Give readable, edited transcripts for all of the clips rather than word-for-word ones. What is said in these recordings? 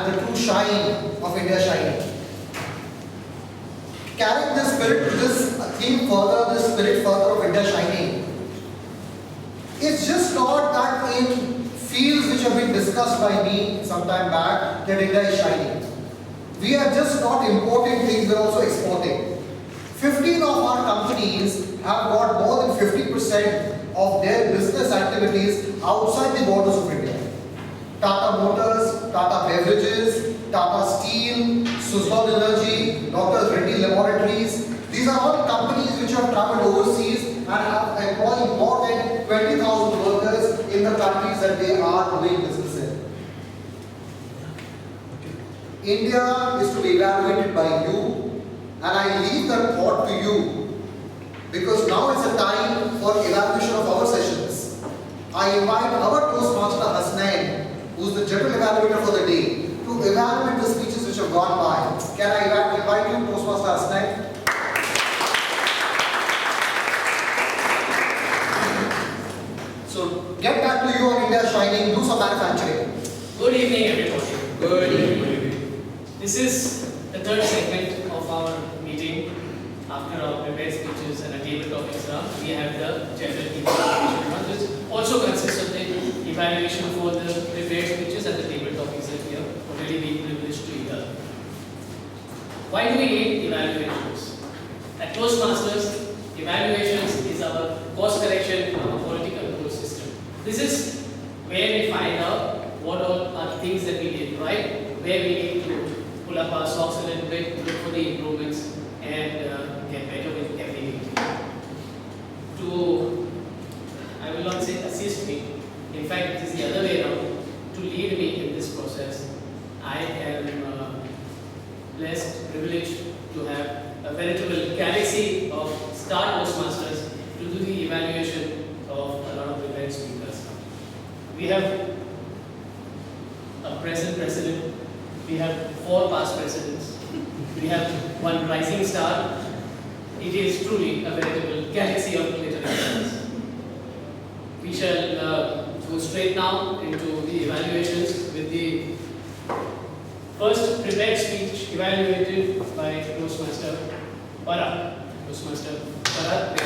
and the true shine of India shining. Carrying this spirit to this theme further, this spirit further of India shining, it's just not that in fields which have been discussed by me some time back that India is shining. We are just not importing things, we are also exporting. 15 of our companies have got more than 50% of their business activities outside the borders of India. Tata Motors, Tata Beverages, Tata Steel, Suzlon Energy, Dr. Reddy Laboratories. These are all companies which have traveled overseas and have employed more than 20,000 workers in the countries that they are doing business in. India is to be evaluated by you, and I leave that thought to you because now is the time for evaluation of our sessions. I invite our Toastmaster Hasnain, who is the general evaluator for the day, to evaluate the speeches which have gone by. Can I invite you, Toastmaster Hasnain? So, get back to you on India shining, do some manufacturing. Good evening, everybody. Good evening. This is the third segment of our meeting. After our prepared speeches and a table topics round, we have the general evaluation round, which also consists of the evaluation for the prepared speeches and the table topics that we have already been privileged to hear. Why do we need evaluations? At Toastmasters, evaluations is our course correction and our quality control system. This is where we find out what all are the things that we did right, where we need to pull up our socks a little bit, look for the improvements, and get better with every meeting. I will not say assist me, in fact it is the other way around, to lead me in this process. I am blessed, privileged to have a veritable galaxy of star Toastmasters to do the evaluation of a lot of prepared speakers. We have a present president, we have 4 past presidents, we have 1 rising star. It is truly a veritable galaxy of literary stars. We shall go straight now into the evaluations with the first prepared speech evaluated by Toastmaster Para. Toastmaster Para.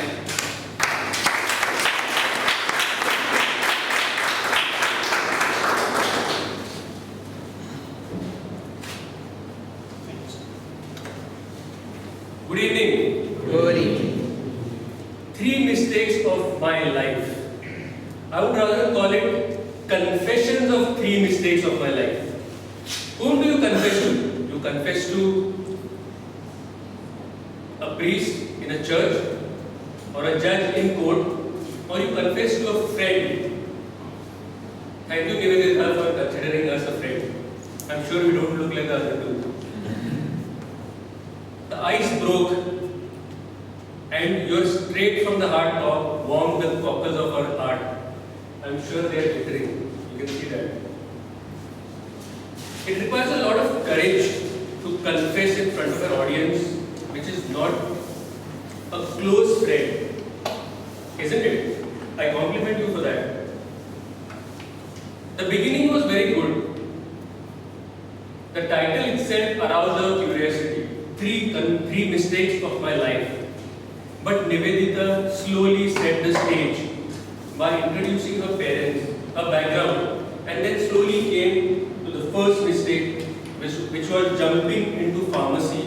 Good evening. Good evening. 3 mistakes of my life. I would rather call it confessions of 3 mistakes of my life. Whom do you confess to? You confess to a priest in a church, or a judge in court, or you confess to a friend. Thank you, Nivedita, for considering us a friend. I'm sure we don't look like the other 2. The ice broke, and you're straight from the heart talk, warm the cockles of our heart. I'm sure they are glittering. You can see that. It requires a lot of courage to confess in front of an audience which is not a close friend, isn't it? I compliment you for that. The beginning was very good. The title itself aroused our curiosity. 3 mistakes of my life. But Nivedita slowly set the stage by introducing her parents, her background, and then slowly came to the first mistake, which was jumping into pharmacy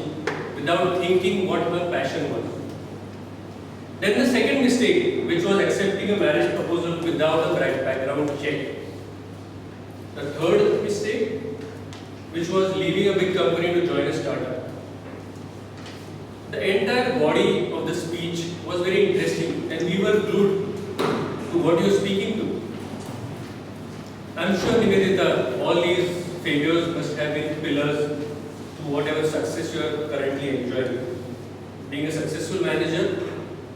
without thinking what her passion was. Then the second mistake, which was accepting a marriage proposal without a background check. The third mistake, which was leaving a big company to join a startup. The entire body of the speech was very interesting, and we were glued to what you are speaking to. I'm sure, Nivedita, all these failures must have been pillars to whatever success you are currently enjoying. Being a successful manager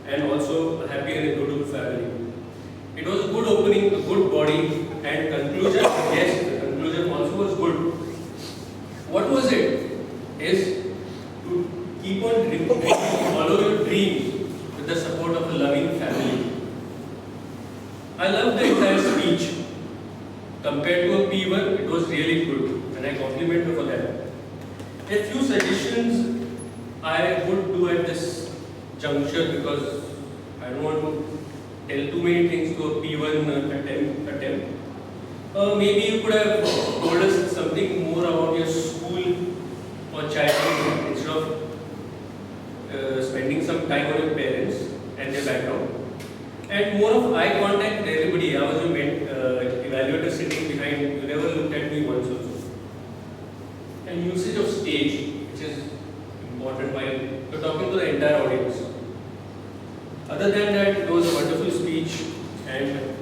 and also a happy and a good family. It was a good opening, a good body, and conclusion, yes, the conclusion also was good. What was it? Is to keep on dreaming, follow your dreams with the support of a loving family. I love the entire speech. Compared to a P1, it was really good. and I compliment you for that. A few suggestions I would do at this juncture, because I don't want to tell too many things to a P1 attempt. Maybe you could have told us something more about your school or childhood instead of spending some time on your parents and their background. And more of eye contact with everybody. I was a evaluator sitting behind, you never looked at me once also. And usage of stage, which is important while you're talking to the entire audience. Other than that, it was a wonderful speech, and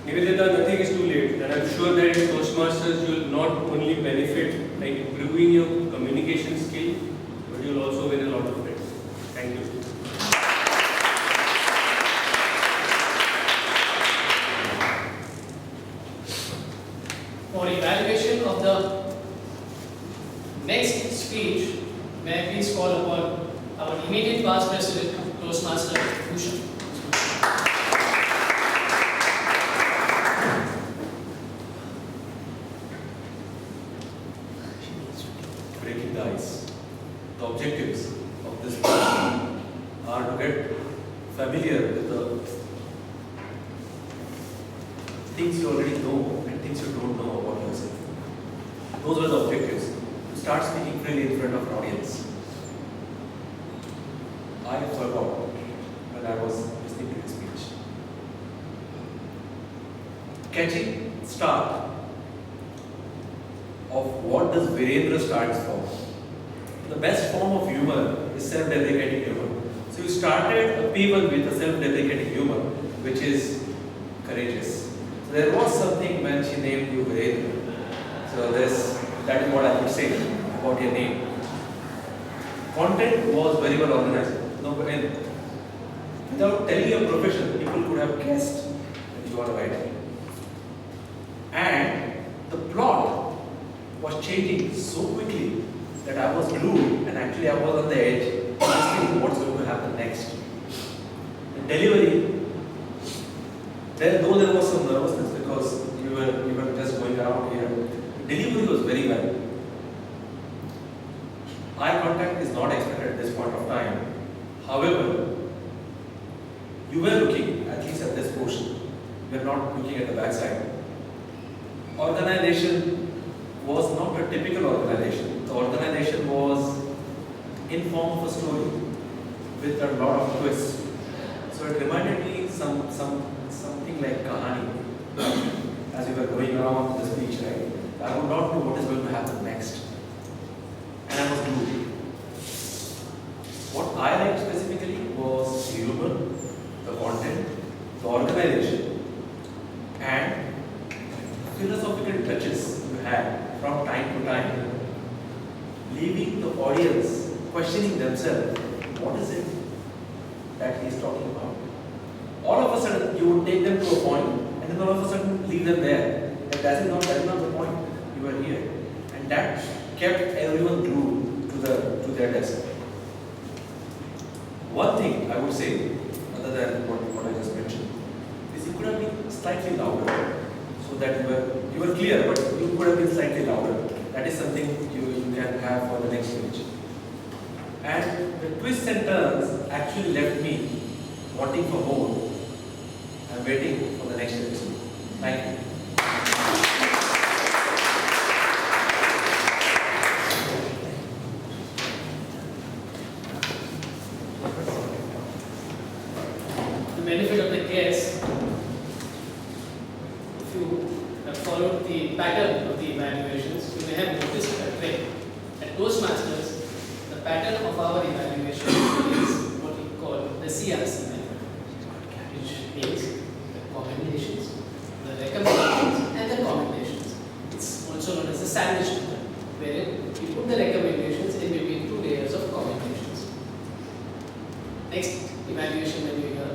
Nivedita, nothing is too late, and I'm sure that in Toastmasters you will not only benefit by improving your communication skill, but you will also win a lot of friends. Thank you. For evaluation of the next speech, may I please call upon our immediate past president, Toastmaster Bhushan. Breaking the ice. The objectives of this program are to get familiar with the things you already know and things you don't know about yourself. Those were the objectives. To start speaking freely in front of an audience. I forgot when I was listening to his speech. Catching start of what does Virendra stands for. The best form of humor is self-deprecating humor. So you started a P1 with a self-deprecating humor, which is courageous. So there was something when she named you Virendra. So that is what I would say about your name. Content was very well organized. No, and without telling your profession, people could have guessed that you are a writer. And the plot was changing so quickly that I was glued, and actually I was on the edge, asking what's going to happen next. The delivery, though there was some nervousness because you were just going around here, the delivery was very well. Eye contact is not expected at this point of time. However, you were looking, at least at this portion, you were not looking at the backside. Organization was not a typical organization. The organization was in form of a story with a lot of twists. So it reminded me something like Kahani. As we were going around the speech, right? I would not know what is going to happen next. And I was glued. What I liked specifically was the humor, the content, the organization, and philosophical touches you had from time to time, leaving the audience questioning themselves, what is it that he is talking about? All of a sudden, you would take them to a point, and then all of a sudden leave them there. That is not the point. You are here, and that kept everyone glued to their desk. One thing I would say, other than what I just mentioned, is you could have been slightly louder, so that you were clear, but you could have been slightly louder. That is something you can have for the next speech. And the twists and turns actually left me wanting for more. I'm waiting for the next episode. Thank you. The benefit of the guess, if you have followed the pattern of the evaluations, you may have noticed a trend. At Toastmasters, the pattern of our evaluation is what we call the CRC method, which means the commendations, the recommendations, and the commendations. It's also known as the sandwich method, wherein you put the recommendations in between two layers of commendations. Next evaluation when you hear,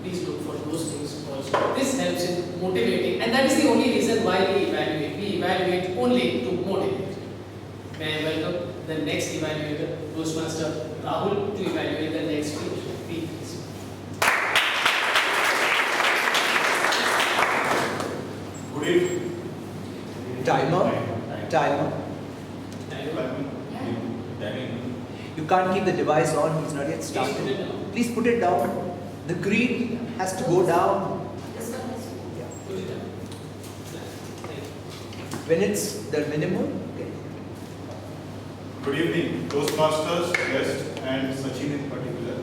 please look for those things also. This helps in motivating, and that is the only reason why we evaluate. We evaluate only to motivate. May I welcome the next evaluator, Toastmaster Rahul, to evaluate the next speech. Please. Good evening. Timer. Timer. You can't keep the device on, he's not yet started. Please put it down. The green has to go down. When it's the minimum, okay. Good evening, Toastmasters, guests, and Sachin in particular.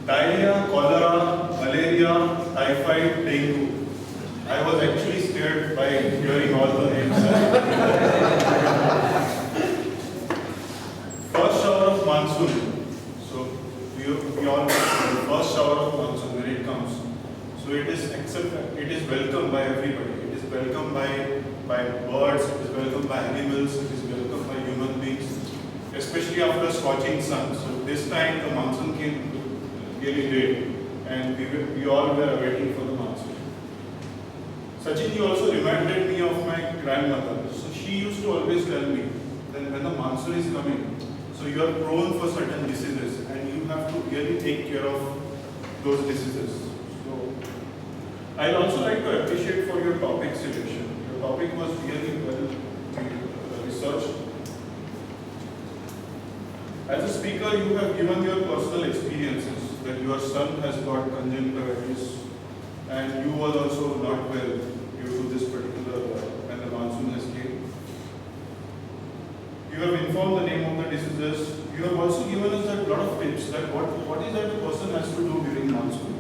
Diarrhea, cholera, malaria, typhoid, dengue. I was actually scared by hearing all the names. First shower of monsoon. So we all know the first shower of monsoon when it comes. So it is welcomed by everybody. It is welcomed by birds, it is welcomed by animals, it is welcomed by human beings, especially after a scorching sun. So this time the monsoon came really late, and we all were waiting for the monsoon. Sachin, you also reminded me of my grandmother. So she used to always tell me that when the monsoon is coming, so you are prone for certain diseases, and you have to really take care of those diseases. So I'd also like to appreciate for your topic selection. Your topic was really well researched. As a speaker, you have given your personal experiences that your son has got conjunctivitis and you were also not well due to this particular when the monsoon has came. You have informed the name of the diseases. You have also given us a lot of tips that what is that the person has to do during monsoon.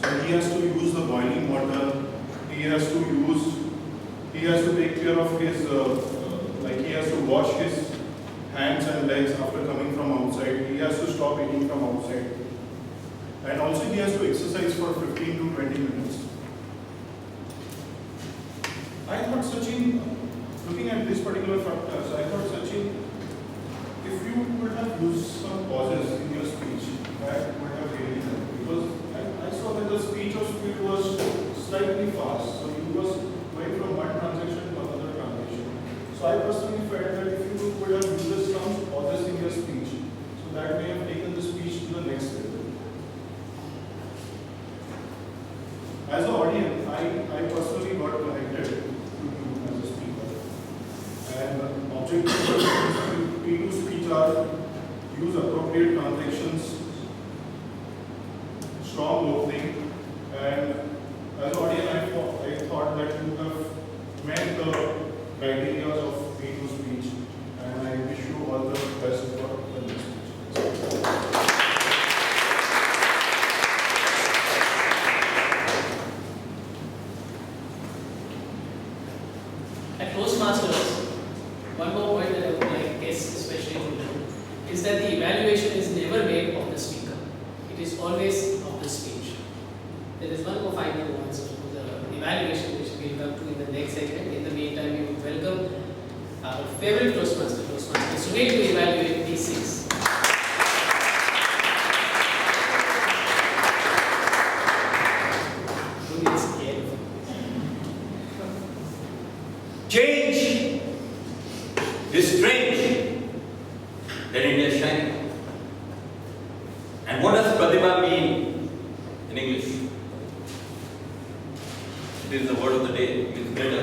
So he has to use the boiling water. He has to take care of his he has to wash his hands and legs after coming from outside. He has to stop eating from outside. And also he has to exercise for 15 to 20 minutes. I thought Sachin, looking at this particular factors, I thought Sachin, if you would have used some pauses in your speech, that would have really helped. Because I saw that the speech of speed was slightly fast. So he was going from one transaction to another transaction. So I personally felt that if you would have used some pauses in your speech, so that may have taken the speech to the next level. As an audience, I personally got connected to you as a speaker. And objectives of P2 speech are use appropriate transactions, strong opening, and as an audience, I thought that you have met the criteria of P2 speech, and I wish you all the best for the next speech. At Toastmasters, one more point that I would like guests especially to know is that the evaluation is never made of the speaker. It is always of the speech. There is one more final answer to the evaluation which we will come to in the next segment. In the meantime, we would welcome our favorite Toastmaster, Sunil, to evaluate P6. Sunil is scared. Change is strange, then India is shining. And what does Pratibha mean in English? It is the word of the day, it is better.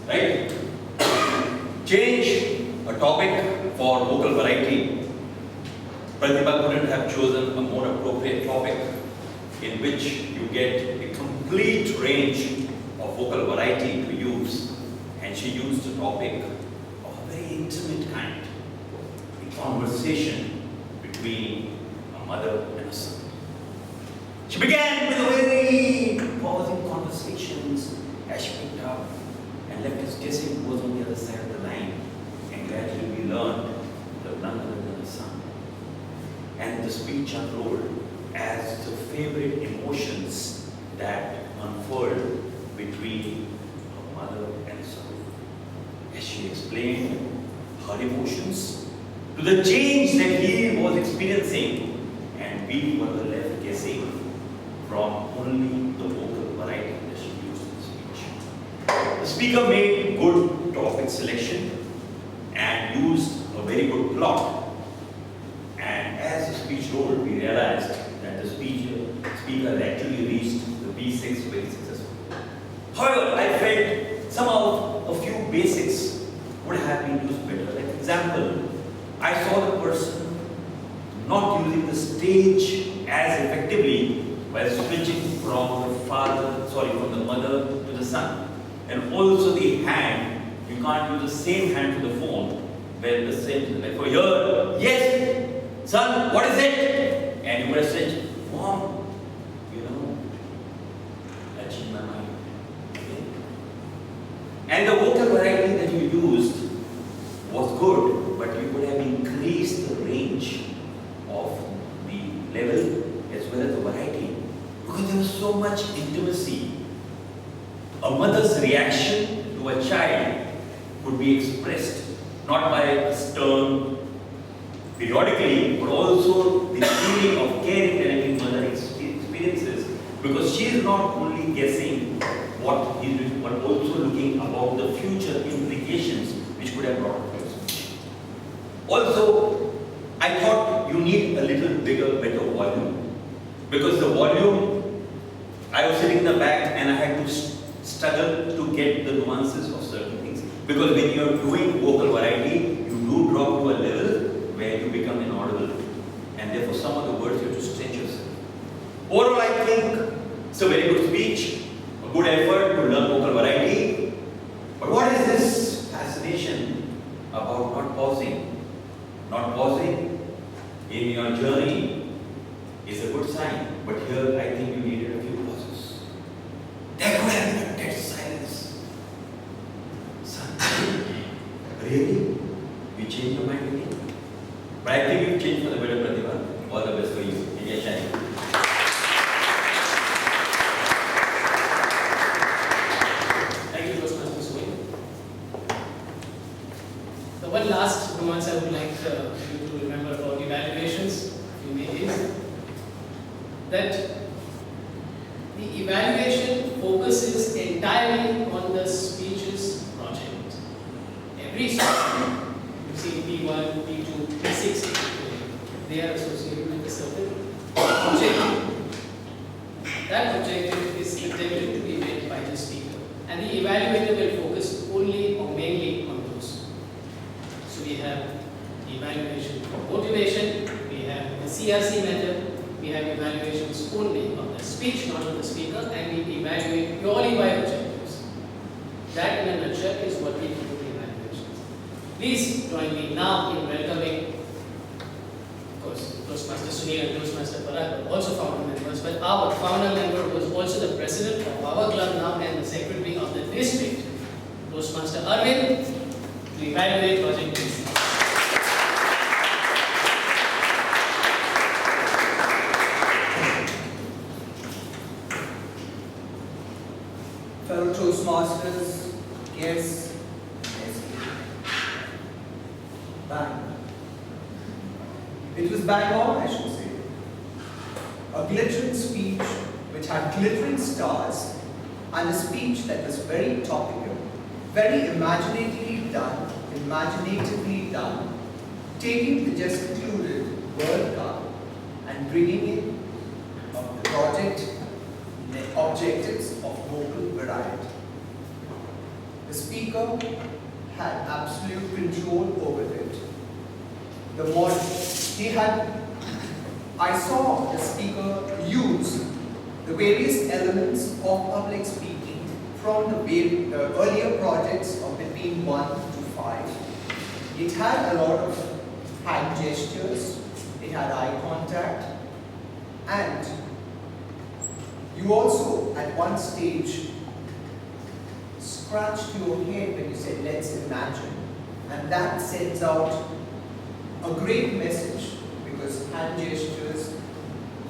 Right? Change, a topic for vocal variety. Pratibha couldn't have chosen a more appropriate topic in which you get a complete range of vocal variety to use, and she used a topic of a very intimate kind, a conversation between a mother and a son. She began with a very pausing conversations as she picked up and left us guessing who was on the other side of the line, and gradually we learned that none other than the son. And the speech unrolled as the favorite emotions that unfurled between her mother and son. As she explained her emotions to the change that he was experiencing, and we were left guessing from only the vocal variety that she used in the speech. The speaker made good topic selection and used a very good plot. And as the speech rolled, we realized that the speaker had actually reached the B6 very successfully. However, I felt somehow a few basics would have been used better. Like example, I saw the person not using the stage as effectively while switching from from the mother to the son. And also the hand, you can't use the same hand to the phone where the same, like for here, yes, son, what is it? And you would have said, Mom, that changed my mind. Okay? And the vocal variety that you used was good, but you would have increased the range of the level as well as the variety, because there was so much intimacy. A mother's reaction to a child could be expressed not by a stern periodically, but also the feeling of caring that any mother experiences, because she is not only guessing what he is doing, but also looking about the future implications which could have brought to us. Also, I thought you need a little bigger, better volume, because the volume, I was sitting in the back and I had to struggle to get the nuances of certain things, because when you are doing vocal variety, you do drop to a level where you become inaudible, and therefore some of the words you have to stretch yourself. Overall, I think it's a very good speech, a good effort to learn vocal variety, but what is this fascination about not pausing? Not pausing in your journey is a good sign, but here I think you needed a few pauses. There could have been a dead silence. Son, really? You changed your mind again? But I think you've changed for the better, Pratibha. All the best for you. India shining. Thank you, Toastmaster Swing. The one last nuance I would like you to remember about evaluations you made is that the evaluation focuses entirely on the speeches project. Every speech, you see P1, P2, P6, they are associated with a certain objective. That objective is intended to be met by the speaker, and the evaluator will focus only or mainly on those. So we have evaluation for motivation, we have the CRC method, we have evaluations only on the speech, not on the speaker, and we evaluate purely by objectives. That in a nutshell is what we do with evaluations. Please join me now in welcoming, of course, Toastmaster Sunil and Toastmaster Parag, also founder members, but our founder member who is also the president of our club now and the secretary of the district, Toastmaster Arvind, to evaluate Project PC. Fellow Toastmasters, guests, bang. It was bang on, I should say. A glittering speech which had glittering stars, and a speech that was very topical, very imaginatively done, taking the just concluded World Cup and bringing in the project objectives of vocal variety. The speaker had absolute control over it. I saw the speaker use the various elements of public speaking from the earlier projects of between 1 to 5. It had a lot of hand gestures, it had eye contact, and you also, at one stage, scratched your head when you said, let's imagine. And that sends out a great message, because hand gestures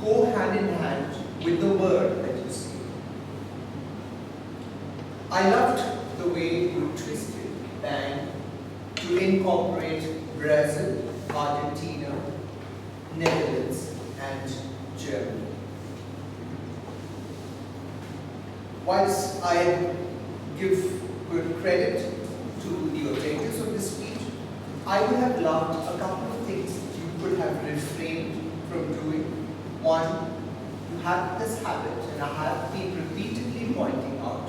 go hand in hand with the word that you say. I loved the way you twisted bang to incorporate Brazil, Argentina, Netherlands, and Germany. Whilst I give good credit to the objectives of this speech, I would have loved a couple of things that you could have refrained from doing. One, you have this habit, and I have been repeatedly pointing out,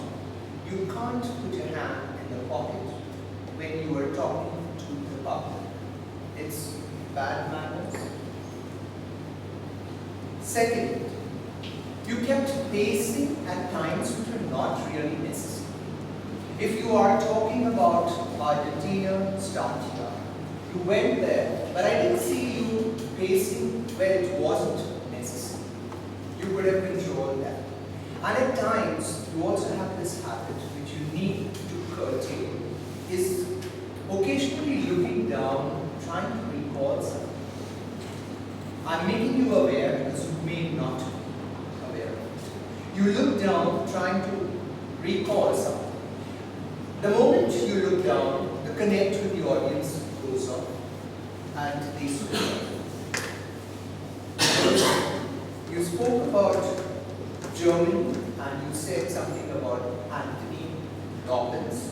You can't put your hand in the pocket when you are talking to the public. It's bad manners. Second, you kept pacing at times which were not really necessary. If you are talking about Argentina, start here. You went there, but I didn't see you pacing where it wasn't necessary. You could have controlled that. And at times, you also have this habit which you need to curtail, is occasionally looking down, trying to recall something. I'm making you aware because you may not be aware of it. You look down, trying to recall something. The moment you look down, the connect with the audience goes off, and they switch off. You spoke about Germany, and you said something about Anthony Robbins.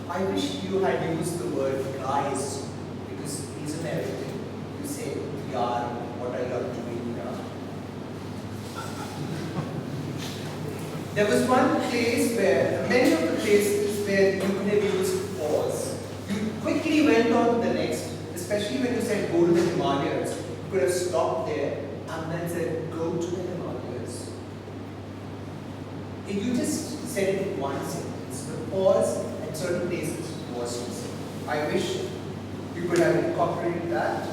I wish you had used the word guys, because he's American. You say, "Yaar, what are you doing here?" There was one place where, many of the places where you could have used pause. You quickly went on to the next, especially when you said go to the Himalayas. You could have stopped there and then said go to the Himalayas. If you just said it in one sentence, the pause at certain places was missing. I wish you could have incorporated that.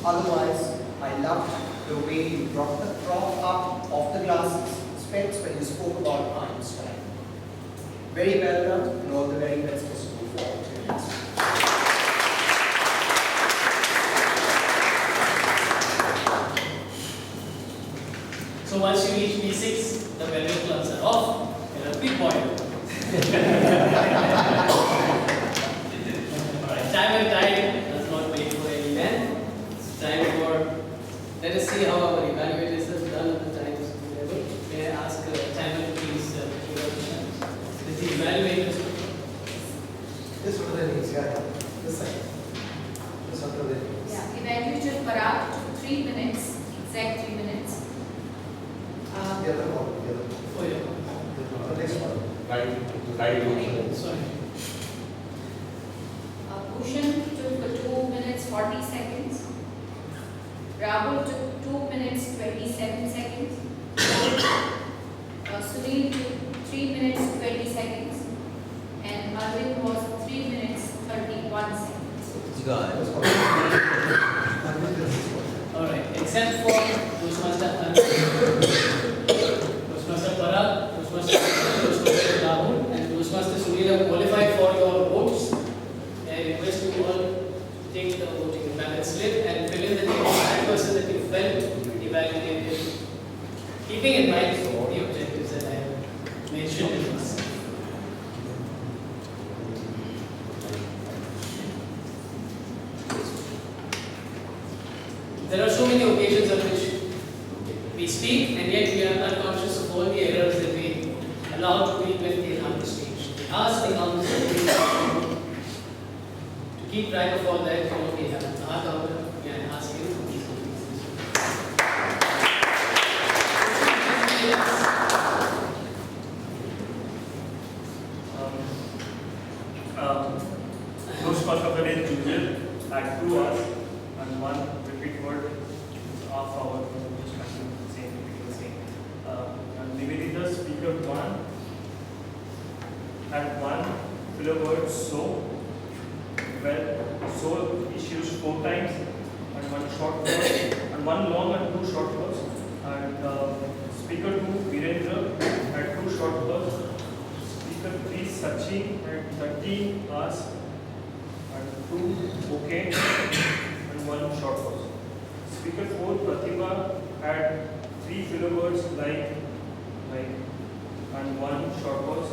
Otherwise, I loved the way you brought the prop up of the glasses, specs, when you spoke about Einstein. Very well done, and all the very best as you move forward to your next. So once you reach B6, the value clubs are off. You're a big boy. Alright, time and tide does not wait for any man. It's time for, let us see how our evaluators have done at the times level. May I ask timer to please give a chance. This is evaluators. This one of the names, yeah. This side. This one of the names. Yeah, evaluator Parag took 3 minutes, exact 3 minutes. The other one, the other one. Oh yeah. The next one. Right. Sorry. Bhushan took 2 minutes 40 seconds. Rahul took 2 minutes 27 seconds. Sunil took 3 minutes 20 seconds. And Arvind was 3 minutes 31 seconds. Alright, except for Toastmaster Toastmaster Parag, Toastmaster Rahul, and Toastmaster Sunil have qualified for your votes. I request you all to take the voting ballot slip and fill in the name of that person that you felt evaluated, keeping in mind the objectives that I have mentioned in this. There are so many occasions on which we speak and yet we are unconscious of all the errors that we allow to be when we are on the stage. We ask the council to keep track of all that, we have an art order, we are asking for these things. Toastmaster Parade Junior had 2 hours and 1 repeat word half hour. Just continue the same, repeating the same. And Nivedita speaker 1 had 1 filler word so. Well, so issues 4 times and 1 short word and 1 long and 2 short words. And speaker 2 Virendra had 2 short words. Speaker 3 Sachin had 30 hours and 2 okay and 1 short word. Speaker 4 Pratibha had 3 filler words like and 1 short word.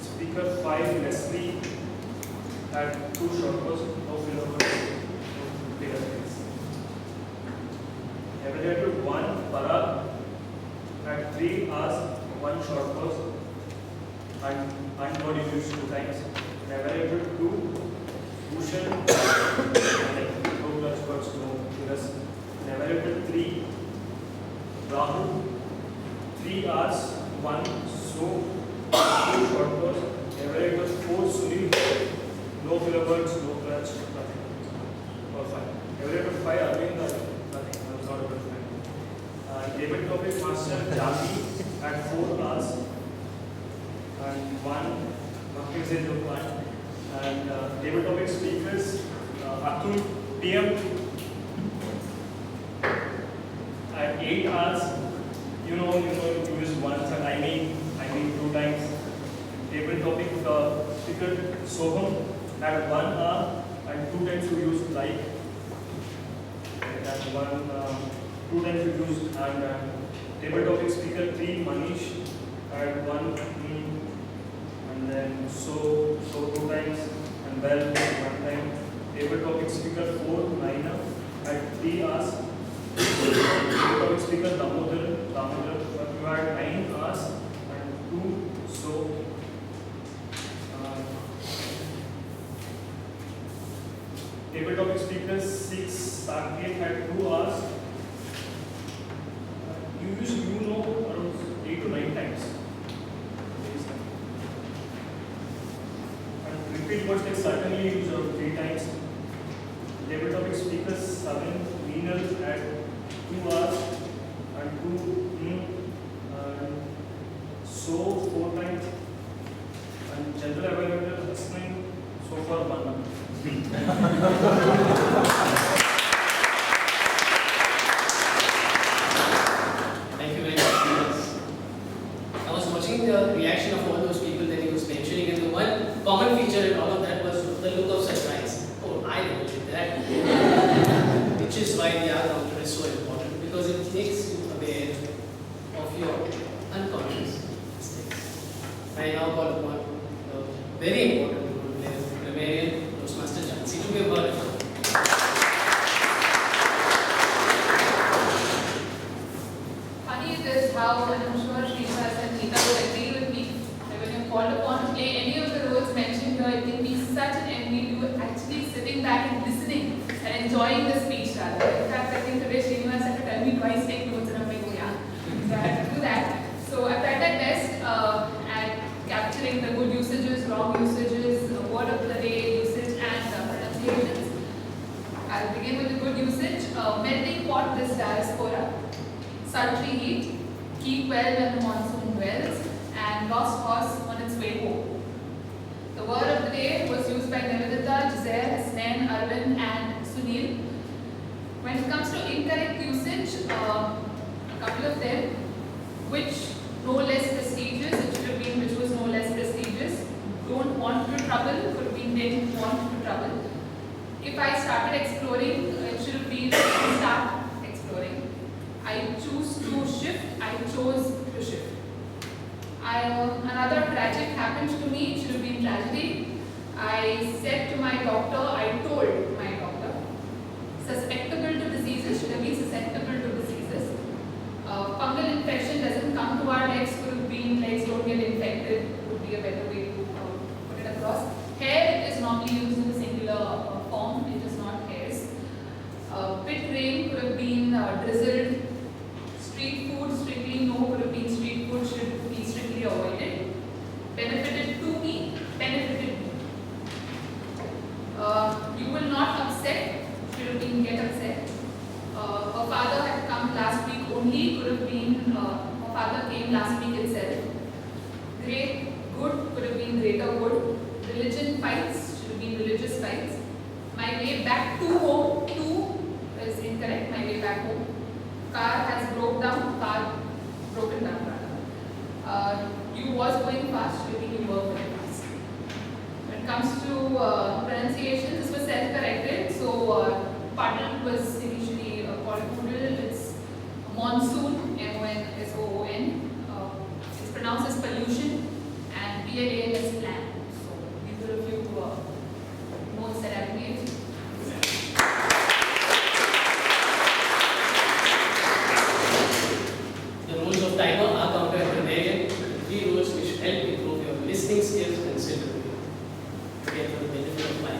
Speaker 5 Leslie had 2 short words, no filler words, no bigger things. Evaluator 1 Parag had 3 hours, 1 short word and word used 2 times. Evaluator 2 Bhushan no clutch words, no fillers. Evaluator 3 Rahul 3 hours, 1 so 2 short words no filler words, no clutch, nothing. Perfect. Every out of 5 are doing nothing. That was not a good thing. Debate topic master Jati at 4 hours and 1 marking set of 1. And debate topic speakers Atul PM at 8 hours. You use once and I mean 2 times. Table topic speaker Soham at 1 hour and 2 times you use like. And 2 times you use and table topic speaker 3 Manish at 1 and then so 2 times and Bell 1 time. Table topic speaker 4 Naina at 3 hours. Table topic speaker Damodar but you had 9 hours and 2 so. Table topic speakers 6 Saket at 2 hours. You use around 8 to 9 times. And repeat words like certainly use 3 times. Table topic speakers 7 Meenal at 2 hours and 2 so 4 times. And general available listening so far 1. Thank you very much. I was watching the reaction of all those people that he was mentioning, and the one common feature in all of that was the look of surprise. Oh, I never did that. Which is why the hour counter is so important, because it makes you aware of your unconscious mistakes. I now call upon the very important role player, grammarian, Toastmaster Jansi, to be a part of it. Funny it is how, and I'm sure Srinivas and Neeta will agree with me, that when you're called upon to play any of the roles mentioned here, it can be such an envy to actually sitting back and listening and enjoying the speech rather. In fact, I think today Srinivas had to tell me twice take notes and I'm like, oh yeah. So I had to do that. So I've tried my best at capturing the good usages, wrong usages, word of the day usage and pronunciations. I'll begin with the good usage. Melting pot this diaspora. Sultry heat, keep well when the monsoon dwells, and lost horse on its way home. The word of the day was used by Nivedita, Giselle, Hasnain, Arvind, and Sunil. When it comes to incorrect usage, a couple of them, which no less prestigious, it should have been which was no less prestigious. Don't want to trouble, could have been didn't want to trouble. If I started exploring, it should have been start exploring. I choose to shift, I chose to shift. Another tragic happened to me, it should have been tragedy. I said to my doctor, I told my doctor, susceptible to diseases, should have been susceptible to diseases. Fungal infection doesn't come to our legs, could have been legs don't get infected, would be a better way to put it across. Hair is normally used in the singular form, it is not hairs. Pit rain could have been drizzled. Street food, strictly no, could have been street food, should be strictly avoided. Benefited to me, benefited me. You will not upset, should have been get upset. Her father had come last week only, could have been her father came last week itself. Great, good, could have been greater good. Religion fights, should have been religious fights. My way back to home, to is incorrect, my way back home. Car has broken down rather. You was going fast, should be you were going fast. When it comes to pronunciation, this was self-corrected. So puddle was initially called poodle. It's monsoon, M-O-N-S-O-O-N. It's pronounced as pollution, and P-L-A-N is plan. So these are a few notes that I've made. The rules of timer are counter and grammarian, 3 rules which help improve your listening skills and sensitivity. Again, for the benefit of my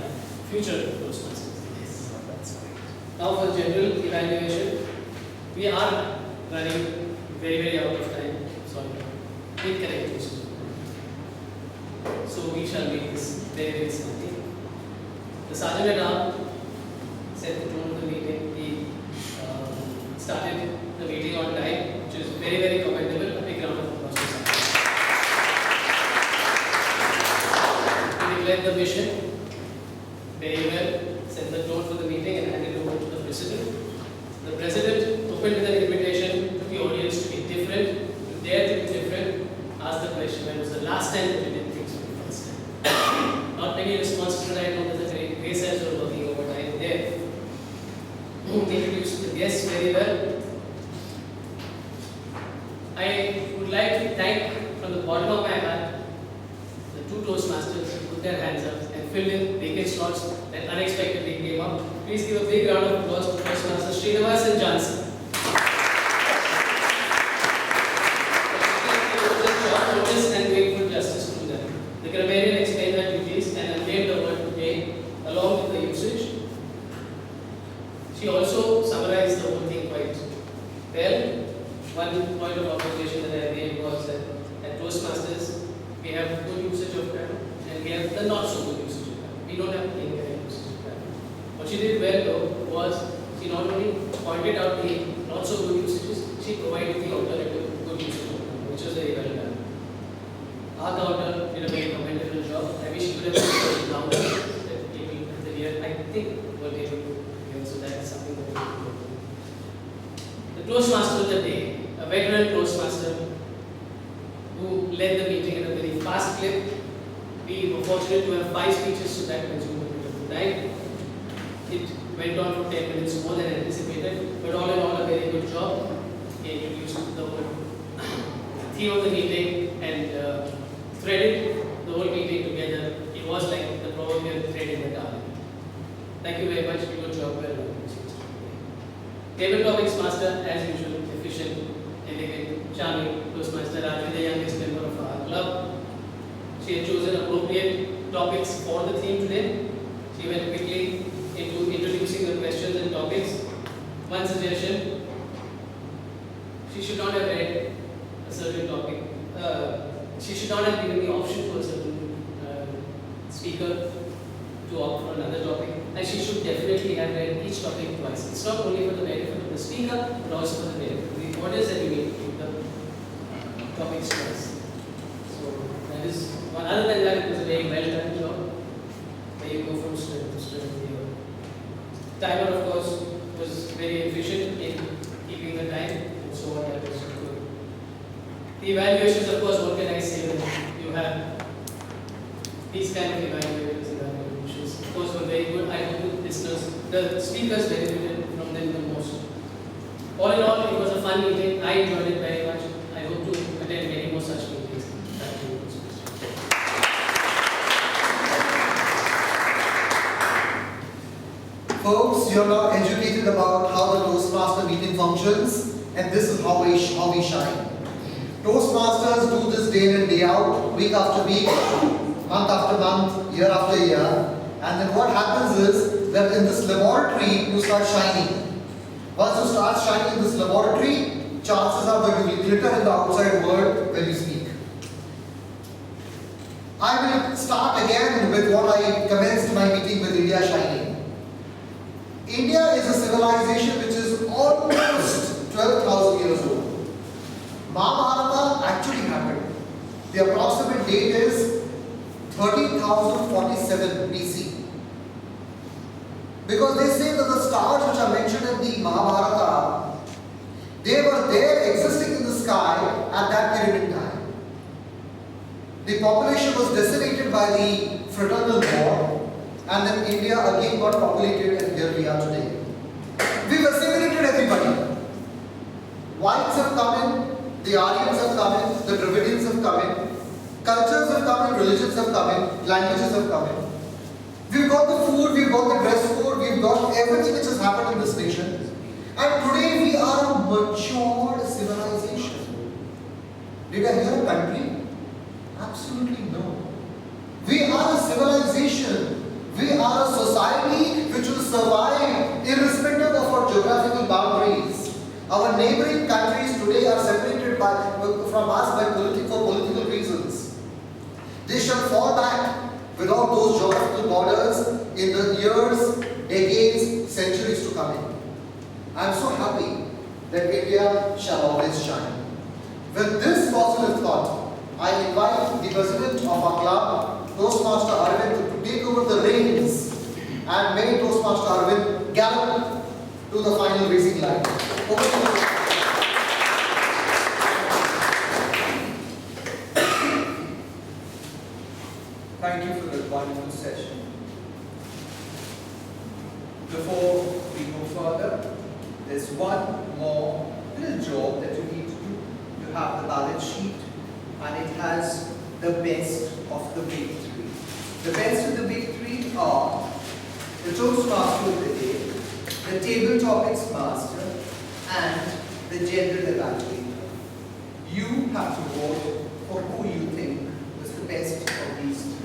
future Toastmasters. Yes, that's great. Now for general evaluation, we are running very out of time. Sorry, incorrect usage. So we shall make this very smart. The Sergeant at Arms set the tone of the meeting. He started the meeting on time, which is very, very commendable. A big round of applause to Sergeant. He declared the mission very well, set the tone for the meeting, and handed over to the President. The President opened with an invitation to the audience to be different, to dare to be different, asked the question, when was the last time that you did things for the first time? Not many responses, but I know that the great sense of working overtime there. He introduced the guests very well. I would like to thank from the bottom of my heart the two Toastmasters who put their hands up and filled in vacant slots that unexpectedly came up. Please give a big round of applause to Toastmasters Srinivas and Johnson. And grateful justice to them. The grammarian explained their duties and unveiled the word today along with the usage. She also summarized the whole thing quite well. One point of observation that I made was that at Toastmasters we have good usage of grammar and we have the not so good usage of grammar. We don't have incorrect usage of grammar. What she did well though was she not only pointed out the not so good usages, she provided the alternative good usage of grammar, which was very well done. Our counter did a very commendable job. I wish you could have seen the louder that people at the rear, I think, were able to hear. So that is something that we can do. The Toastmaster of the day, a veteran Toastmaster who led the meeting at a very fast clip. We were fortunate to have 5 speeches, so that consumed a bit of the time. It went on for 10 minutes more than anticipated, but all in all, a very good job. He introduced the whole theme of the meeting and threaded the whole meeting together. It was like the proverbial thread in the dark. Thank you very much. Good job. Well done. Table topics master, as usual, efficient, elegant, charming Toastmaster Rajvi, the youngest member of our club. She had chosen appropriate topics for the theme today. She went quickly into introducing the questions and topics. One suggestion: she should not have read a certain topic. She should not have given the option to a certain speaker to opt for another topic, and she should definitely have read each topic twice. It's not only for the benefit of the speaker, but also for the benefit of the audience that you need to keep the topics twice. So that is one. Other than that, it was a very well done job. Where you go from strength to strength here. Timer, of course, was very efficient in keeping the time, and so on. That was good. The evaluations, of course, what can I say? You have these kind of evaluations. Of course, were very good. I hope the listeners, the speakers benefited from them the most. All in all, it was a fun meeting. I enjoyed it very much. I hope to attend many more such meetings. Thank you. Folks, you're now educated about how the Toastmaster meeting functions, and this is how we shine. Toastmasters do this day in and day out, week after week, month after month, year after year. And then what happens is that in this laboratory, you start shining. Once you start shining in this laboratory, chances are that you will glitter in the outside world when you speak. I will start again with what I commenced my meeting with India shining. India is a civilization which is almost 12,000 years old. Mahabharata actually happened. The approximate date is 13,047 BC. Because they say that the stars which are mentioned in the Mahabharata, they were there existing in the sky at that period in time. The population was decimated by the fraternal war, and then India again got populated, and here we are today. We've assimilated everybody. Whites have come in, the Aryans have come in, the Dravidians have come in, cultures have come in, religions have come in, languages have come in. We've got the food, we've got the dress code, we've got everything which has happened in this nation. And today we are a matured civilization. Did I hear a country? Absolutely no. We are a civilization. We are a society which will survive irrespective of our geographical boundaries. Our neighboring countries today are separated from us for political reasons. They shall fall back with all unlock those geographical borders in the years, decades, centuries to come in. I am so happy that India shall always shine. With this positive thought, I invite the president of our club, Toastmaster Arvind, to take over the reins, and may Toastmaster Arvind gallop to the final racing line. Over to you. Thank you for the wonderful session. Before we go further, there's one more little job that you need to do. You have the balance sheet, and it has the best of the big three. The best of the big three are the Toastmaster of the day, the table topics master, and the general evaluator. You have to vote for who you think was the best of these three.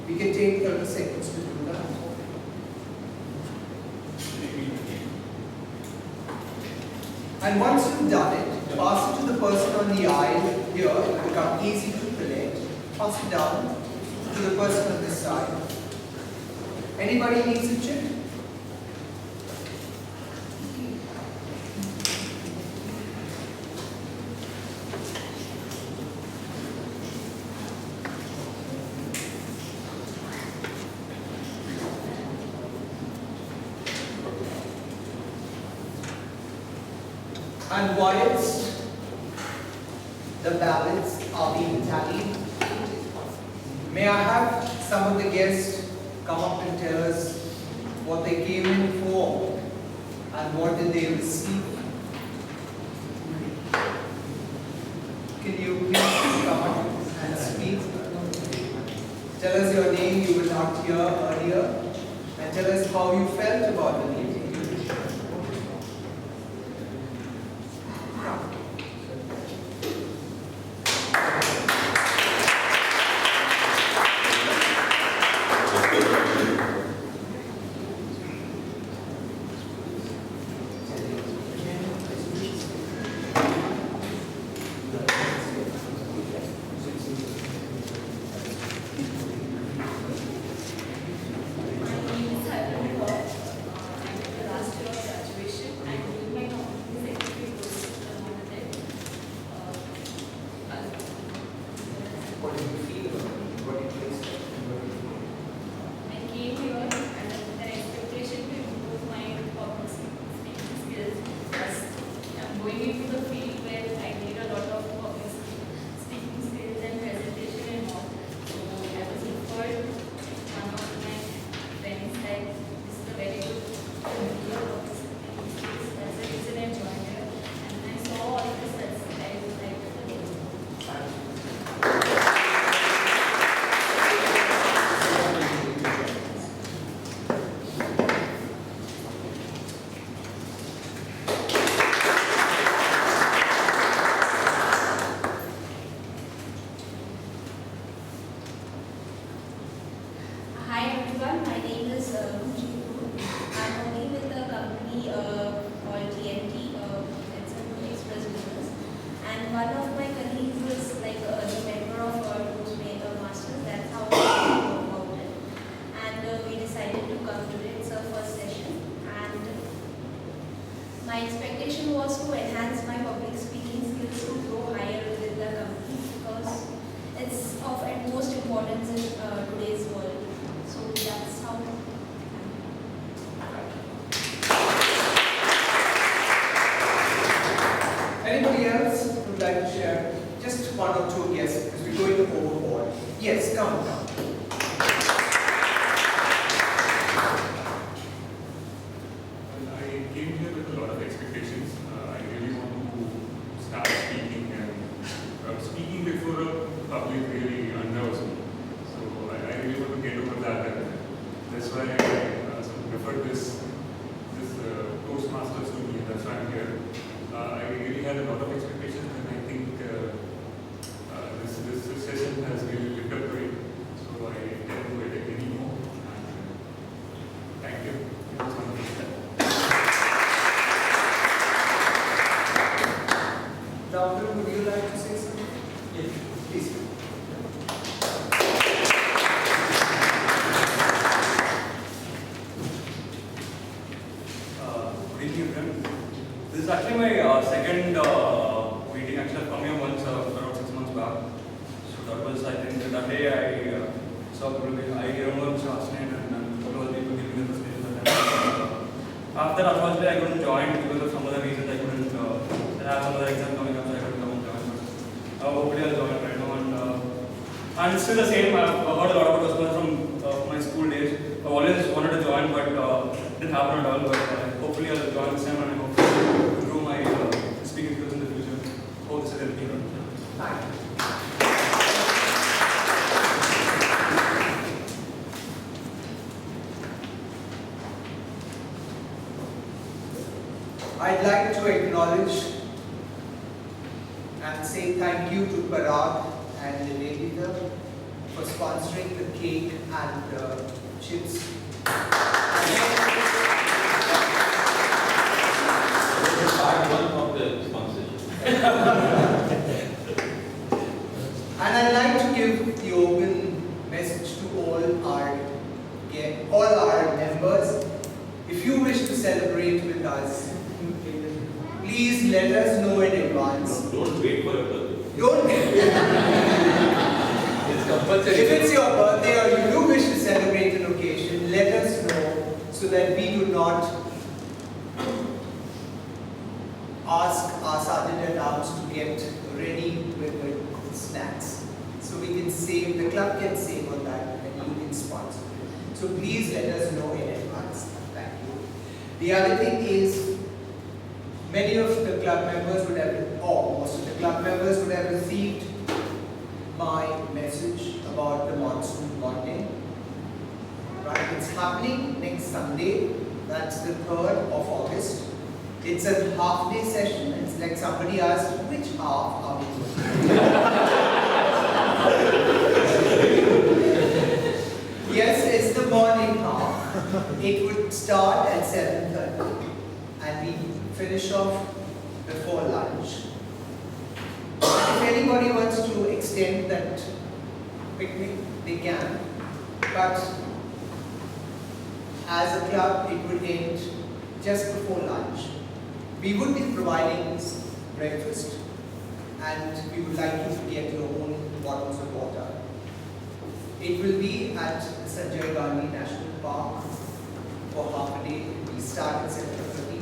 We can take 30 seconds to do that. And once you've done it, pass it to the person on the aisle here. It will become easy to collect. Pass it down to the person on this side. Anybody needs a chip? And whilst the ballots are being tallied, may I have some of the guests come up and tell us what they came in for and what did they receive? Can you please come up and speak? Tell us your name, you were not here earlier, and tell us how you felt about the meeting. My expectation was to enhance my public speaking skills to grow higher within the company because it's of utmost importance in today's world. So that's how. Anybody else who would like to share? Just one or two guests because we're going overboard. Yes, come. I came here with a lot of expectations. I really want to start speaking, and speaking before a public really unnerves me. So I really want to get over that, and that's why I preferred this Toastmasters to me. That's why I'm here. I really had a lot of expectations, and I think this session has really lived up to it. So I can't do it anymore. Thank you. It was wonderful. Doctor, would you like to say something? Yes, please. This is actually my second meeting. Actually, I've come here once around 6 months back. So that was, I think, that day I saw people. I remember Mr. Asne and a couple of people giving me the presentation. After, unfortunately, I couldn't join because of some other reasons. I couldn't. I have another exam coming up, so I couldn't come and join. But hopefully, I'll join right now. And it's still the same. I've heard a lot about Toastmasters from my school days. I always wanted to join, but didn't happen at all. But hopefully, I'll join this time, and I hope to improve my speaking skills in the future. Hope this is helping. Thank you. I'd like to acknowledge and say thank you to Parag and Nivedita for sponsoring the cake and the chips. Part 1 of the sponsorship. And I'd like to give the open message to all our members. If you wish to celebrate with us, please let us know in advance. Don't wait for your birthday. Don't. It's compulsory. If it's your birthday or you do wish to celebrate an occasion, let us know so that we do not ask our sergeant at arms to get ready with snacks. So we can save, the club can save on that and you can sponsor it. So please let us know in advance. Thank you. The other thing is, many of the club members would have, or most of the club members would have received my message about the monsoon bonding. Right, it's happening next Sunday. That's the 3rd of August. It's a half-day session. It's like somebody asked, which half are we doing? Yes, it's the morning half. It would start at 7:30 and we finish off before lunch. If anybody wants to extend that picnic, they can. But as a club, it would end just before lunch. We would be providing breakfast and we would like you to get your own bottles of water. It will be at Sanjay Gandhi National Park for half a day. We start at 7:30.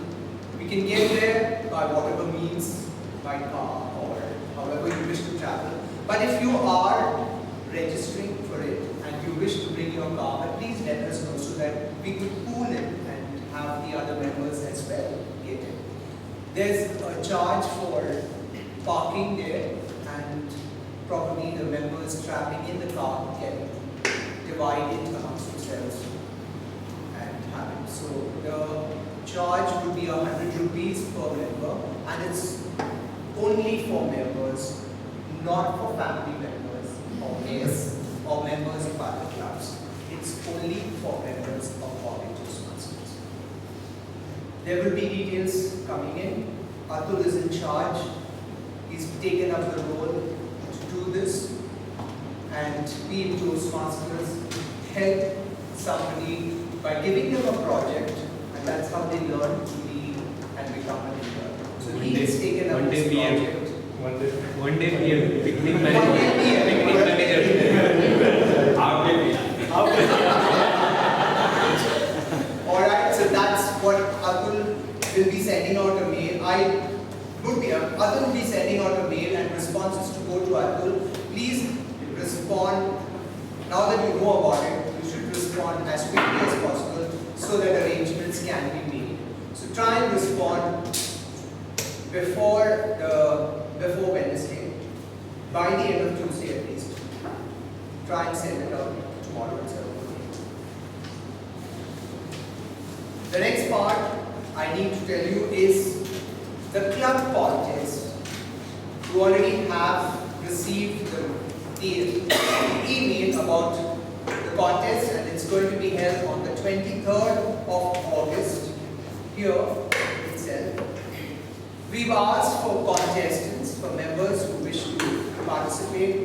We can get there by whatever means, by car or however you wish to travel. But if you are registering for it and you wish to bring your car, but please let us know so that we could pool it and have the other members as well get it. There's a charge for parking there and probably the members traveling in the car can divide it amongst themselves and have it. So the charge would be 100 rupees per member and it's only for members, not for family members or guests or members of other clubs. It's only for members of all Toastmasters. There will be details coming in. Atul is in charge. He's taken up the role to do this and we in Toastmasters help somebody by giving them a project and that's how they learn to lead and become a leader. So he has taken up this project. One day PM, picnic One day PM. Picnic manager. Half day PM. Alright, so that's what Atul will be sending out a mail. Atul will be sending out a mail and responses to go to Atul. Please respond. Now that you know about it, you should respond as quickly as possible so that arrangements can be made. So try and respond before Wednesday, by the end of Tuesday at least. Try and send it out tomorrow itself. The next part I need to tell you is the club contest. You already have received the email about the contest and it's going to be held on the 23rd of August here itself. We've asked for contestants, for members who wish to participate.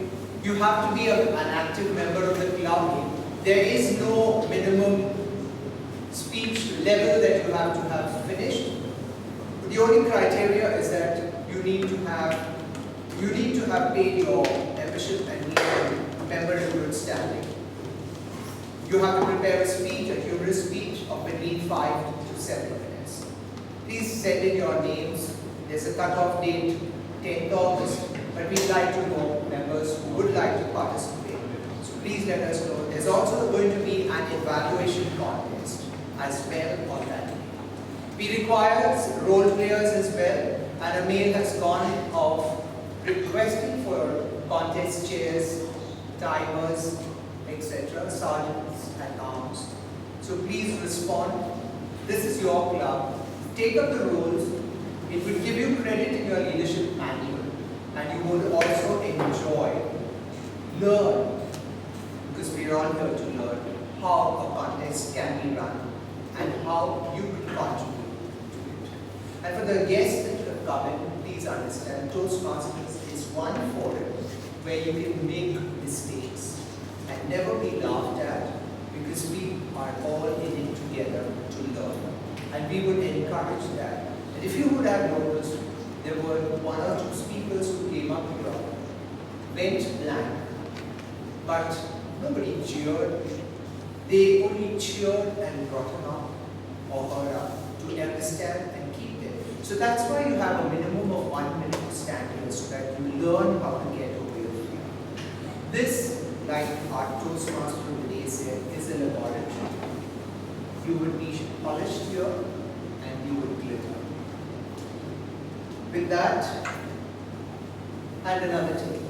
You have to be an active member of the club. There is no minimum speech level that you have to have finished. The only criteria is that you need to have paid your membership and be a member in good standing. You have to prepare a speech, a humorous speech of between 5 to 7 minutes. Please send in your names. There's a cut-off date, 10th August, but we'd like to know members who would like to participate. So please let us know. There's also going to be an evaluation contest as well on that day. We require role players as well, and a mail has gone of requesting for contest chairs, timers, etc., sergeants at arms. So please respond. This is your club. Take up the roles. It will give you credit in your leadership manual, and you would also enjoy, learn, because we are all here to learn how a contest can be run and how you can contribute to it. And for the guests that have come in, please understand, Toastmasters is one forum where you can make mistakes and never be laughed at, because we are all in it together to learn. And we would encourage that. And if you would have noticed, there were 1 or 2 speakers who came up here, went blank, but nobody cheered. They only cheered and brought him up or her up to understand and keep them. So that's why you have a minimum of 1 minute to stand here, so that you learn how to get over your fear. This, like our Toastmaster today said, is a laboratory. You would be polished here and you would glitter. With that, and another thing,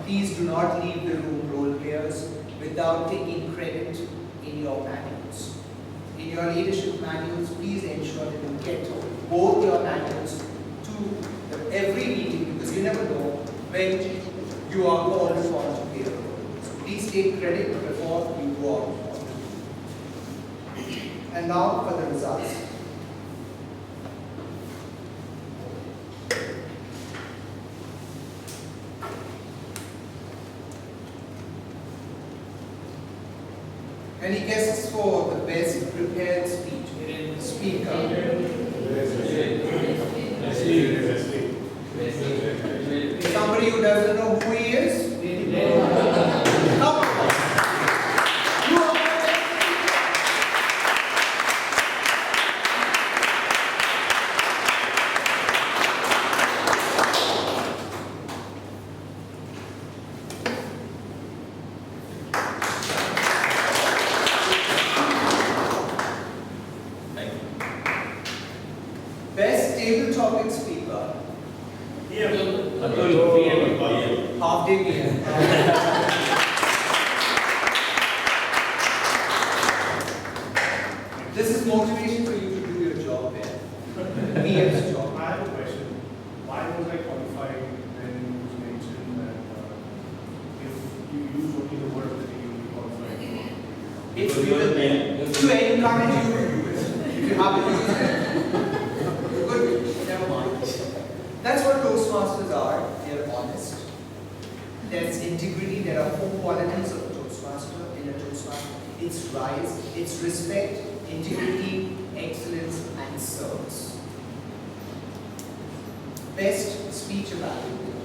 please do not leave the room, role players, without taking credit in your manuals. In your leadership manuals, please ensure that you get both your manuals to every meeting, because you never know when you are called upon to play a role. So please take credit before you go out. And now for the results. Any guesses for the best prepared speaker? Somebody who doesn't know who he is? Come on. You are best table topic speaker. Half day PM. This is motivation for you to do your job there. PM's job. I have a question. Why was I qualified when it was mentioned that if you use only the word that you will be qualified? It's to encourage you to do it. If you haven't used it, good, never mind. That's what Toastmasters are. They're honest. There's integrity. There are 4 qualities of a Toastmaster in a Toastmaster. It's rise, it's respect, integrity, excellence, and service. Best speech evaluator.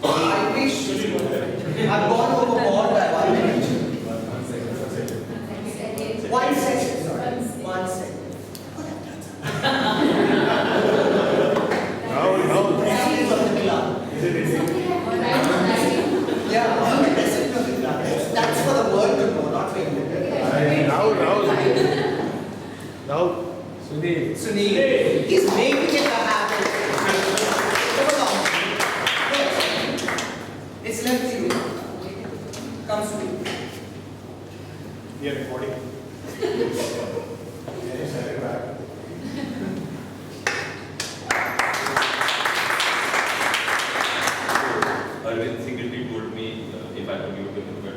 I wish I've gone overboard by 1 minute. 1 second, sorry. 1 second. President of the club. Yeah, president of the club. That's for the world to know, not for you. Now, Sunil. He's making it a habit. Come along. Yes. It's left to you. Come, Sunil. We are recording. Yes, I am back. Arvind Singleton told me if I could give to him, but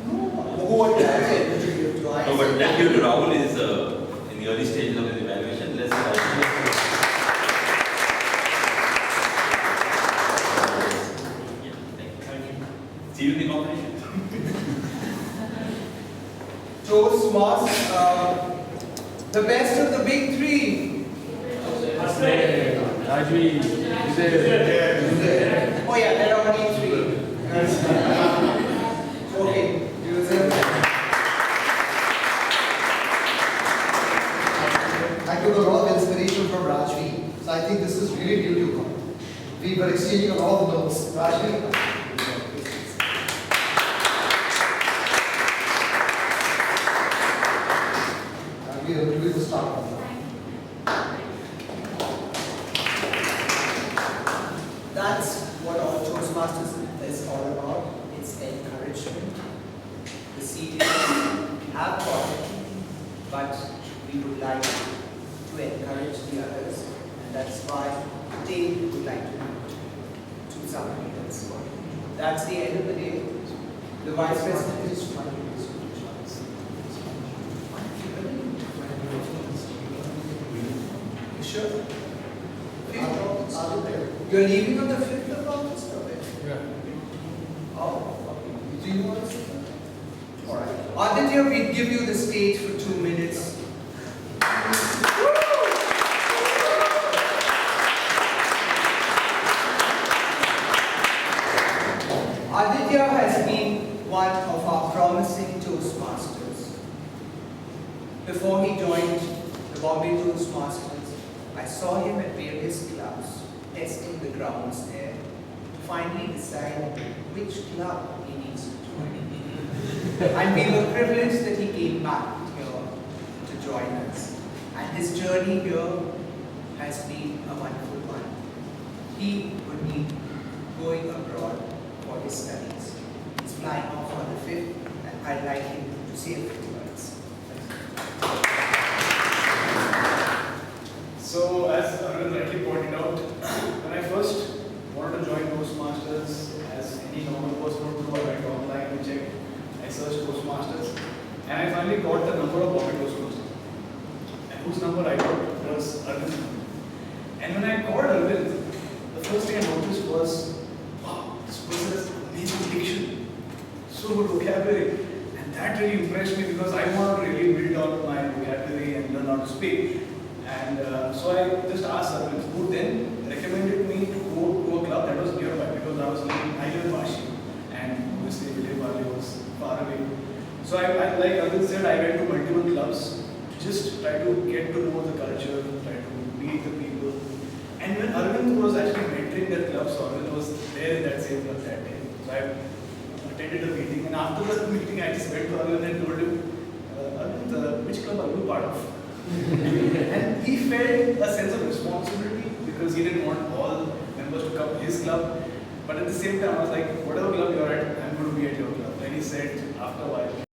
Who would that say? no, but thank you to Rahul is in the early stages of his evaluation. Let's thank you. See you in the competition. Toastmasters, the The best of the big three. Oh yeah, there are only three. Okay, I took a lot of inspiration from Rajvi, so I think this is really due to God. We were exchanging a lot of notes. Rajvi. We will start. That's what all Toastmasters is all about. It's encouragement. The seed is we have got it, but we would like to encourage the others, and that's why today we would like to do something else. That's the end of the day. The Vice President is trying to do You sure? You're leaving on the 5th of August, okay? Yeah. Oh, okay. Do you want to sit there? Alright. Aditya, we give you the stage for 2 minutes. Aditya has been one of our promising Toastmasters. Before he joined the Bombay Toastmasters, I saw him at various clubs, testing the grounds there, to finally decide which club he needs to join. And we were privileged that he came back here to join us. And his journey here has been a wonderful one. He would be going abroad for his studies. He's flying off on the 5th, and I'd like him to say a few words. So, as Arvind rightly pointed out, when I first wanted to join Toastmasters, as any normal person would do, I went online and checked. I searched Toastmasters, and I finally got the number of Bombay Toastmasters. And whose number I got was Arvind's number. And when I called Arvind, the first thing I noticed was, wow, this person has amazing diction, so good vocabulary. And that really impressed me because I wanted to really build out my vocabulary and learn how to speak. And so I just asked Arvind, who then recommended me to go to a club that was nearby because I live in Vashi, and obviously Vijayawada was far away. So I, like Arvind said, I went to multiple clubs to just try to get to know the culture, try to meet the people. And when Arvind was actually mentoring that club, so Arvind was there in that same club that day. So I attended the meeting, and after the meeting, I just went to Arvind and told him, Arvind, which club are you part of? And he felt a sense of responsibility because he didn't want all members to come to his club. But at the same time, I was like, whatever club you're at, I'm going to be at your club. And he said, after a while,